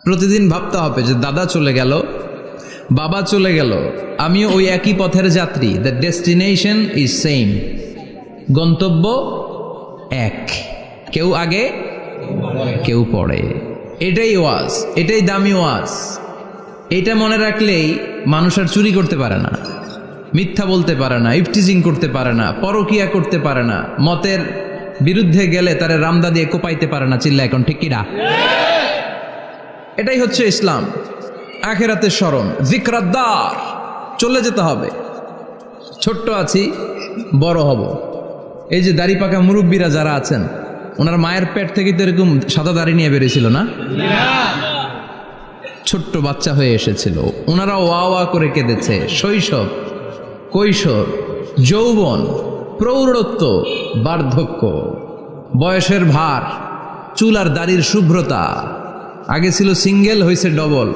প্রতিদিন ভাবতে হবে যে দাদা চলে গেল, বাবা চলে গেল, আমিও ওই একই পথের যাত্রী। দ্য ডেস্টিনেশন ইজ সেম, গন্তব্য এক, কেউ আগে কেউ পরে। এটাই ওয়াজ, এটাই দামি ওয়াজ। এটা মনে রাখলেই মানুষ আর চুরি করতে পারে না, মিথ্যা বলতে পারে না, ইফটিজিং করতে পারে না, পরকিয়া করতে পারে না, মতের বিরুদ্ধে গেলে তারে রামদা দিয়ে কোপাইতে পারে না। চিল্লা এখন ঠিক কিনা? এটাই হচ্ছে ইসলাম। আখিরাতের স্মরণ, যিকরাদ্দার, চলে যেতে হবে। ছোট্ট আছি, বড় হব। এই যে দাড়ি পাকা মুরব্বীরা যারা আছেন, ওনার মায়ের পেট থেকে তো এরকম সাদা দাড়ি নিয়ে বেরিয়েছিল না? ছোট্ট বাচ্চা হয়ে এসেছিল, ওনারা ওয়া ওয়া করে কেঁদেছে। শৈশব, কৈশোর, যৌবন, প্রৌঢ়ত্ব, বার্ধক্য, বয়সের ভার, চুল আর দাড়ির শুভ্রতা। আগে ছিল সিঙ্গেল, হয়েছে ডবল।